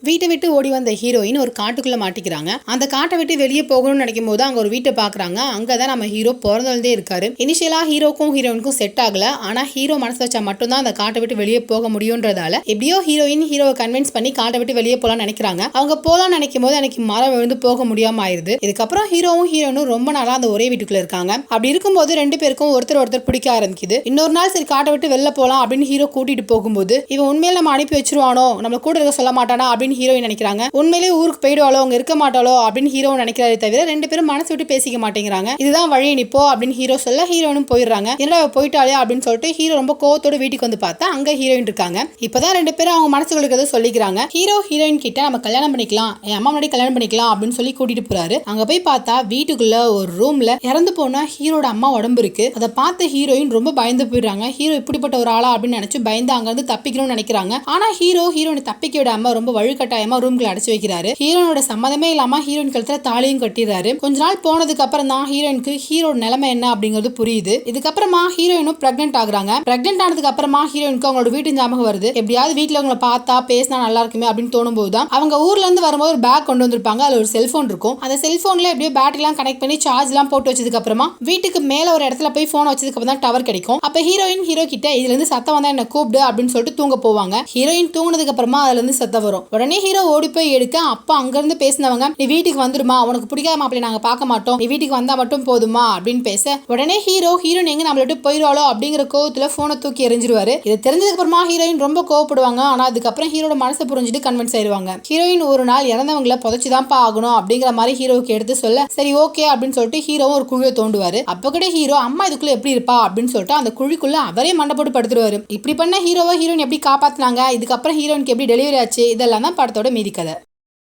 வீட்டை விட்டு ஓடி வந்த ஹீரோயின் ஒரு காட்டுக்குள்ள மாட்டிக்கிறாங்க. அந்த காட்டை விட்டு வெளியே போகணும்னு நினைக்கும் போது அங்க ஒரு வீட்டை பாக்குறாங்க. அங்கதான் நம்ம ஹீரோ பிறந்தே இருக்காரு. இனிஷியலா ஹீரோக்கும் ஹீரோயினுக்கும் செட் ஆகல. ஆனா ஹீரோ மனசு வச்சா மட்டும்தான் அந்த காட்டை விட்டு வெளியே போக முடியும்ன்றதால எப்படியோ ஹீரோயின் ஹீரோவை கன்வின்ஸ் பண்ணி காட்டை விட்டு வெளியே போலாம்னு நினைக்கிறாங்க. அவங்க போலாம் நினைக்கும் போது எனக்கு மரம் விழுந்து போக முடியாம ஆயிருது. இதுக்கப்புறம் ஹீரோவும் ஹீரோனும் ரொம்ப நாளா அந்த ஒரே வீட்டுக்குள்ள இருக்காங்க. அப்படி இருக்கும்போது ரெண்டு பேருக்கும் ஒருத்தர் பிடிக்க ஆரம்பிக்குது. இன்னொரு நாள் சரி காட்டை விட்டு வெளில போலாம் அப்படின்னு ஹீரோ கூட்டிட்டு போகும்போது இவன் உண்மையில நம்ம அனுப்பி வச்சிருவானோ, நம்ம கூட இருக்க சொல்ல மாட்டானா அப்படின்னு ஹீரோயின் நினைக்கிறாங்க. உண்மையிலேயே ஊருக்கு போயிடுவாளோ, அவங்க இருக்க மாட்டாளோ அப்படின்னு ஹீரோ நினைக்கிறாரே தவிர ரெண்டு பேரும் மனசு விட்டு பேசிக்க மாட்டேங்கிறாங்க. இதுதான் வழி, நிப்போ அப்படின்னு ஹீரோ சொல்ல ஹீரோனும் போயிடுறாங்க. என்னடா போயிட்டாலே அப்படின்னு சொல்லிட்டு ஹீரோ ரொம்ப கோவத்தோட வீட்டுக்கு வந்து பார்த்தா அங்க ஹீரோயின் இருக்காங்க. இப்பதான் ரெண்டு பேரும் அவங்க மனசுக்குள்ள இருக்கிறத சொல்லிக்கிறாங்க. ஹீரோ ஹீரோயின் கிட்ட நம்ம கல்யாணம் பண்ணிக்கலாம், என் அம்மா முன்னாடி கல்யாணம் பண்ணிக்கலாம் அப்படின்னு சொல்லி கூட்டிட்டு போறாரு. அங்க போய் பார்த்தா வீட்டுக்குள்ள ஒரு ரூம்ல இறந்து போன ஹீரோட அம்மா உடம்பு இருக்கு. அதை பார்த்து ஹீரோயின் ரொம்ப பயந்து போயிடுறாங்க. ஹீரோ இப்படிப்பட்ட ஒரு ஆளா அப்படின்னு நினைச்சு பயந்து அங்க இருந்து தப்பிக்கணும்னு நினைக்கிறாங்க. ஆனா ஹீரோ ஹீரோனை தப்பிக்க விடாம ரொம்ப வழுக்கட்டாயமா ரூம்குள்ள அடைச்சு வைக்கிறாரு. ஹீரோனோட சம்மதமே இல்லாம ஹீரோயின் கழுத்துல தாலியும் கட்டிடுறாரு. கொஞ்ச நாள் போனதுக்கு அப்புறம் தான் ஹீரோயினுக்கு ஹீரோட நிலைமை என்ன அப்படிங்கிறது புரியுது. இதுக்கப்புறமா ஹீரோயினும் பிரெக்னென்ட் ஆகுறாங்க. பிரெக்னென்ட் ஆனதுக்கு அப்புறமா ஹீரோயினுக்கு அவங்களோட வீட்டு ஞாபகம் வருது. எப்படியாவது வீட்டுல அவங்கள பார்த்தா பேசினா நல்லா இருக்குமே அப்படின்னு தோணும் போதுதான் அவங்க ஊர்ல இருந்து வரும்போது ஒரு பேக் கொண்டு வந்திருப்பாங்க. அதுல ஒரு செல்போன் இருக்கும். அந்த செல்போன்ல எப்படியோ பேட்டரி எல்லாம் கனெக்ட் பண்ணி சார்ஜ் எல்லாம் போட்டு வச்சதுக்கு அப்புறமா வீட்டுக்கு மேல ஒரு இடத்துல போய் போன் வச்சதுக்கு அப்புறம் தான் டவர் கிடைக்கும். அப்ப ஹீரோயின் ஹீரோ கிட்ட இதுல இருந்து சத்தம் வந்தா என்ன கூப்பிடு அப்படின்னு சொல்லிட்டு தூங்க போவாங்க. ஹீரோயின் தூங்கினதுக்கு அப்புறமா அதுல இருந்து சத்தம் வரும். உடனே ஹீரோ ஓடி போய் எடுக்க அப்பா அங்க இருந்து பேசினவங்க, நீ வீட்டுக்கு வந்துருமா, உனக்கு பிடிக்காத மாப்பிள்ளை நாங்க பார்க்க மாட்டோம், நீ வீட்டுக்கு வந்தா மட்டும் போதுமா அப்படின்னு பேச உடனே ஹீரோயின் எங்க நம்மள விட்டு போயிடுவாளோ அப்படிங்கிற கோவத்துல போனை தூக்கி எரிஞ்சிருவாரு. இது தெரிஞ்சதுக்கு அப்புறமா ஹீரோயின் ரொம்ப கோவப்படுவாங்க. ஆனா அதுக்கப்புறம் ஹீரோட மனசை புரிஞ்சுட்டு கன்வின்ஸ் ஆயிடுவாங்க. ஹீரோயின் ஒரு நாள் இறந்தவங்களை புதைச்சுதான்ப்பா ஆகணும் அப்படிங்கிற மாதிரி ஹீரோவுக்கு எடுத்து சொல்ல சரி ஓகே அப்படின்னு சொல்லிட்டு ஹீரோவும் ஒரு குழியை தோண்டுவாரு. அப்ப கூட ஹீரோ அம்மா இதுக்குள்ள எப்படி இருப்பா அப்படின்னு சொல்லிட்டு அந்த குழிக்குள்ள அவரே மண்டை போட்டு படுத்துருவாரு. இப்படி பண்ண ஹீரோவை ஹீரோயின் எப்படி காப்பாத்தினாங்க, இதுக்கப்புறம் ஹீரோயினுக்கு எப்படி டெலிவரி ஆச்சு, இதெல்லாம் தான் படத்தோட மீதி கதை.